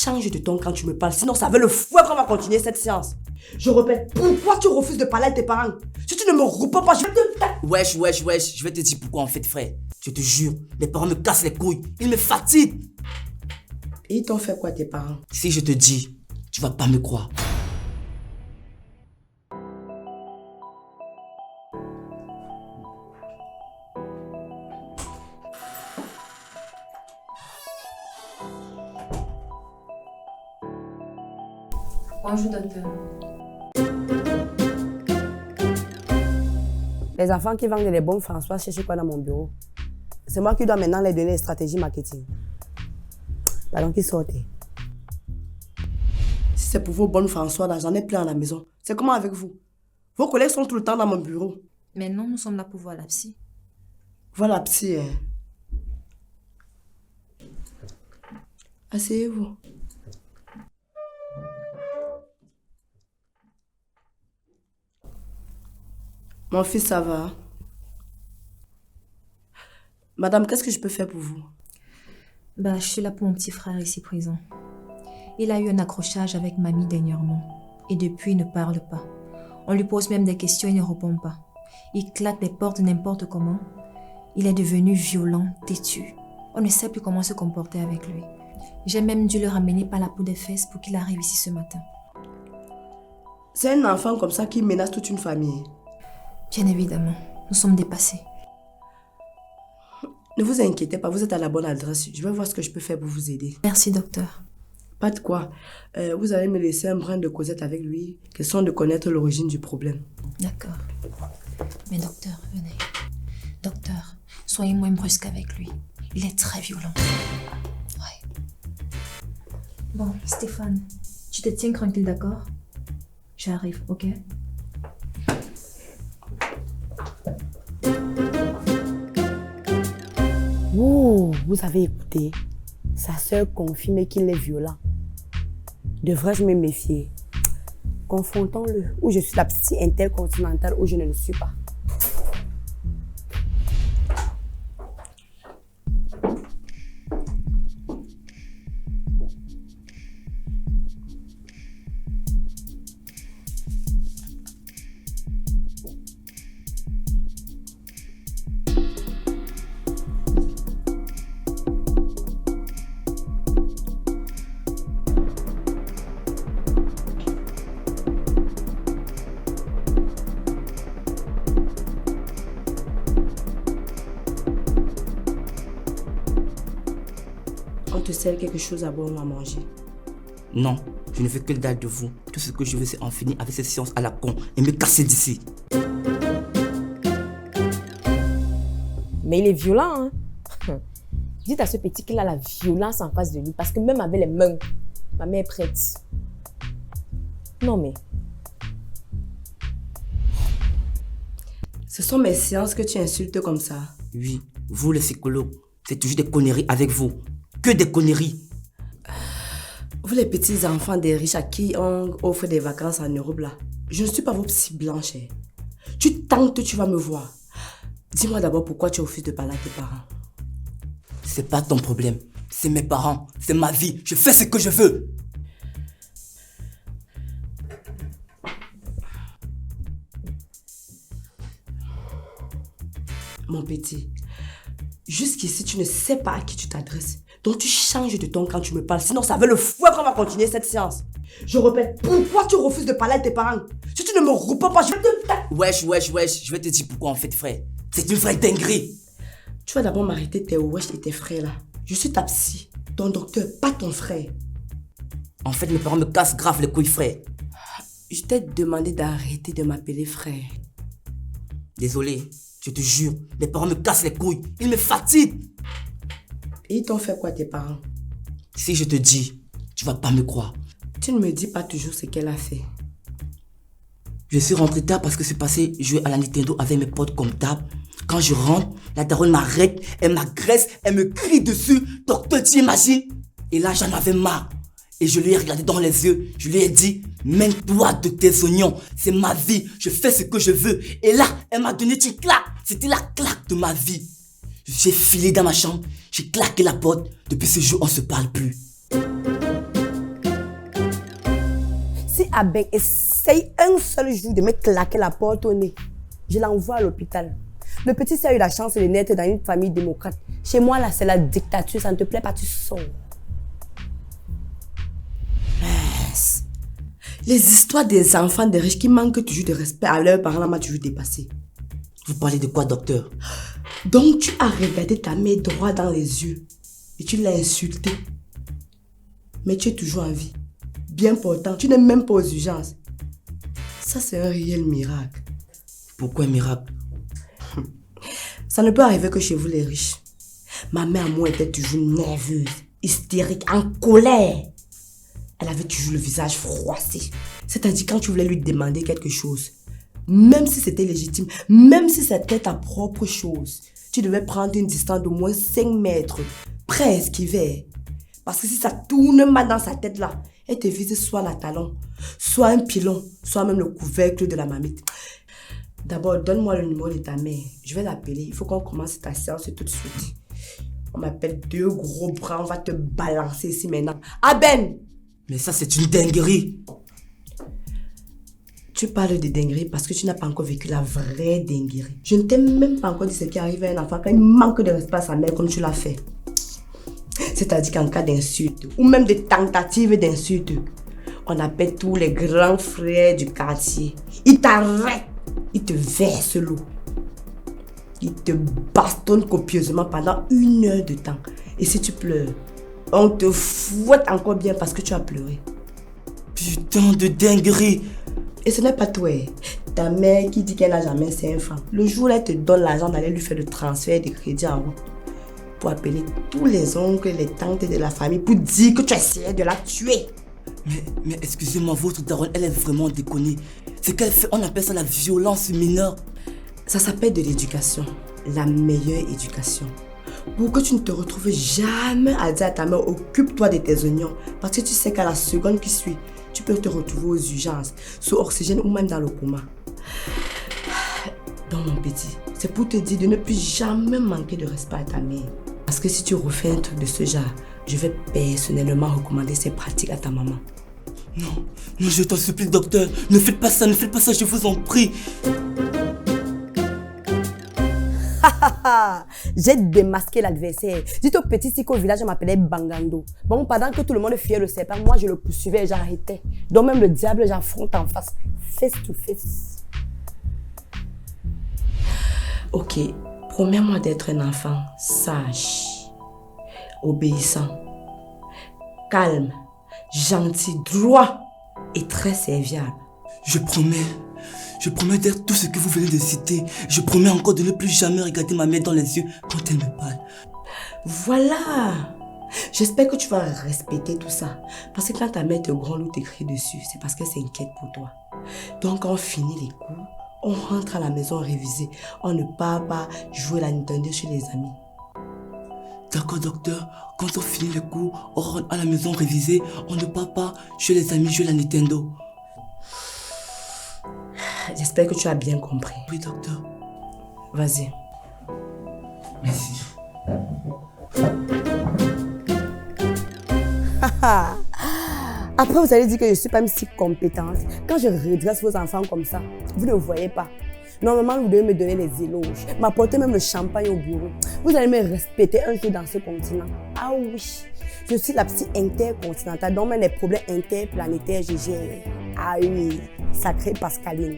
changes de ton quand tu me parles, sinon ça va le fouet qu'on va continuer cette séance. Je répète, pourquoi tu refuses de parler à tes parents? Si tu ne me réponds pas, je vais te... Wesh, je vais te dire pourquoi en fait, frère. Je te jure, mes parents me cassent les couilles, ils me fatiguent. Et ils t'ont fait quoi tes parents? Si je te dis, tu vas pas me croire. Bonjour, docteur. Les enfants qui vendent les bonnes François cherchent quoi dans mon bureau? C'est moi qui dois maintenant les donner les stratégies marketing. Pardon, qui sortez. Si c'est pour vos bonnes François, là, j'en ai plein à la maison. C'est comment avec vous? Vos collègues sont tout le temps dans mon bureau. Mais non, nous sommes là pour voir la psy. Voilà, psy. Asseyez-vous. Mon fils, ça va? Madame, qu'est-ce que je peux faire pour vous? Je suis là pour mon petit frère ici présent. Il a eu un accrochage avec mamie dernièrement. Et depuis, il ne parle pas. On lui pose même des questions, il ne répond pas. Il claque les portes n'importe comment. Il est devenu violent, têtu. On ne sait plus comment se comporter avec lui. J'ai même dû le ramener par la peau des fesses pour qu'il arrive ici ce matin. C'est un enfant comme ça qui menace toute une famille. Bien évidemment, nous sommes dépassés. Ne vous inquiétez pas, vous êtes à la bonne adresse. Je vais voir ce que je peux faire pour vous aider. Merci, docteur. Pas de quoi. Vous allez me laisser un brin de causette avec lui, question de connaître l'origine du problème. D'accord. Mais docteur, venez. Docteur, soyez moins brusque avec lui. Il est très violent. Ouais. Bon, Stéphane, tu te tiens tranquille, d'accord? J'arrive, ok? Ouh, vous avez écouté. Sa sœur confirme qu'il est violent. Devrais-je me méfier? Confrontons-le. Ou je suis la petite intercontinentale ou je ne le suis pas. On te sert quelque chose à boire ou à manger? Non, je ne veux que dalle de vous. Tout ce que je veux, c'est en finir avec cette séance à la con et me casser d'ici. Mais il est violent, hein? Dites à ce petit qu'il a la violence en face de lui, parce que même avec les mains, ma mère est prête. Non mais... Ce sont mes séances que tu insultes comme ça. Oui, vous les psychologues, c'est toujours des conneries avec vous. Que des conneries. Vous les petits enfants des riches à qui on offre des vacances en Europe là. Je ne suis pas vos petits blancs. Tu tentes, tu vas me voir. Dis-moi d'abord pourquoi tu refuses de parler à tes parents. C'est pas ton problème. C'est mes parents. C'est ma vie. Je fais ce que je veux. Mon petit, jusqu'ici tu ne sais pas à qui tu t'adresses. Donc tu changes de ton quand tu me parles, sinon ça va le fouet qu'on va continuer cette séance. Je répète, pourquoi tu refuses de parler à tes parents? Si tu ne me réponds pas, je vais te... Wesh, je vais te dire pourquoi en fait, frère. C'est une vraie dinguerie. Tu vas d'abord m'arrêter tes wesh et tes frères là. Je suis ta psy, ton docteur, pas ton frère. En fait, mes parents me cassent grave les couilles, frère. Je t'ai demandé d'arrêter de m'appeler frère. Désolé, je te jure, mes parents me cassent les couilles. Ils me fatiguent. Et ils t'ont fait quoi tes parents? Si je te dis, tu vas pas me croire. Tu ne me dis pas toujours ce qu'elle a fait. Je suis rentré tard parce que c'est passé jouer à la Nintendo avec mes potes comme d'hab. Quand je rentre, la daronne m'arrête, elle m'agresse, elle me crie dessus. Docteur, tu imagines? Et là, j'en avais marre. Et je lui ai regardé dans les yeux. Je lui ai dit, mène-toi de tes oignons. C'est ma vie. Je fais ce que je veux. Et là, elle m'a donné une claque. C'était la claque de ma vie. J'ai filé dans ma chambre. J'ai claqué la porte. Depuis ce jour, on se parle plus. à Ben, essaye un seul jour de me claquer la porte au nez. Je l'envoie à l'hôpital. Le petit a eu la chance de naître dans une famille démocrate. Chez moi, là, c'est la dictature. Ça ne te plaît pas, tu sors. Mince. Les histoires des enfants des riches qui manquent toujours de respect à leurs parents, là, m'a toujours dépassé. Vous parlez de quoi, docteur? Donc, tu as regardé ta mère droit dans les yeux et tu l'as insultée. Mais tu es toujours en vie. Bien portant, tu n'es même pas aux urgences. Ça, c'est un réel miracle. Pourquoi un miracle? Ça ne peut arriver que chez vous les riches. Ma mère, moi, était toujours nerveuse, hystérique, en colère. Elle avait toujours le visage froissé. C'est-à-dire quand tu voulais lui demander quelque chose, même si c'était légitime, même si c'était ta propre chose, tu devais prendre une distance d'au moins 5 mètres, prêt à esquiver. Parce que si ça tourne mal dans sa tête là, elle te vise soit la talon, soit un pilon, soit même le couvercle de la mamite. D'abord, donne-moi le numéro de ta mère. Je vais l'appeler. Il faut qu'on commence ta séance tout de suite. On m'appelle 2 gros bras. On va te balancer ici maintenant. Ah Ben! Mais ça, c'est une dinguerie. Tu parles de dinguerie parce que tu n'as pas encore vécu la vraie dinguerie. Je ne t'ai même pas encore dit ce qui arrive à un enfant quand il manque de respect à sa mère comme tu l'as fait. C'est-à-dire qu'en cas d'insulte ou même de tentative d'insulte, on appelle tous les grands frères du quartier. Ils t'arrêtent. Il te verse l'eau. Il te bastonne copieusement pendant 1 heure de temps. Et si tu pleures, on te fouette encore bien parce que tu as pleuré. Putain de dinguerie. Et ce n'est pas toi. Ta mère qui dit qu'elle n'a jamais 5 francs. Le jour où elle te donne l'argent d'aller lui faire le transfert de crédit en route. Pour appeler tous les oncles et les tantes de la famille pour dire que tu essayais de la tuer. Mais excusez-moi, votre daronne, elle est vraiment déconnée. Ce qu'elle fait, on appelle ça la violence mineure. Ça s'appelle de l'éducation. La meilleure éducation. Pour que tu ne te retrouves jamais à dire à ta mère, occupe-toi de tes oignons. Parce que tu sais qu'à la seconde qui suit, tu peux te retrouver aux urgences, sous oxygène ou même dans le coma. Donc mon petit, c'est pour te dire de ne plus jamais manquer de respect à ta mère. Parce que si tu refais un truc de ce genre, je vais personnellement recommander ces pratiques à ta maman. Non, je t'en supplie, docteur. Ne faites pas ça, je vous en prie. J'ai démasqué l'adversaire. Dites au petit si qu'au village, on m'appelait Bangando. Bon, pendant que tout le monde fuyait le serpent, moi je le poursuivais et j'arrêtais. Donc même le diable, j'affronte en face, face to face. Ok, promets-moi d'être un enfant sage, obéissant, calme, gentil, droit et très serviable. Je promets d'être tout ce que vous venez de citer. Je promets encore de ne plus jamais regarder ma mère dans les yeux quand elle me parle. Voilà. J'espère que tu vas respecter tout ça. Parce que quand ta mère te gronde ou te crie dessus, c'est parce qu'elle s'inquiète pour toi. Donc quand on finit les cours, on rentre à la maison révisée. On ne part pas jouer la Nintendo chez les amis. D'accord, docteur. Quand on finit les cours, on rentre à la maison révisée. On ne part pas chez les amis jouer la Nintendo. J'espère que tu as bien compris. Oui, docteur. Vas-y. Merci. Après, vous allez dire que je ne suis pas si compétente. Quand je redresse vos enfants comme ça, vous ne voyez pas. Normalement, vous devez me donner les éloges, m'apporter même le champagne au bureau. Vous allez me respecter un jour dans ce continent. Ah oui, je suis la psy intercontinentale, donc même les problèmes interplanétaires, je gère. Ah oui, sacrée Pascaline.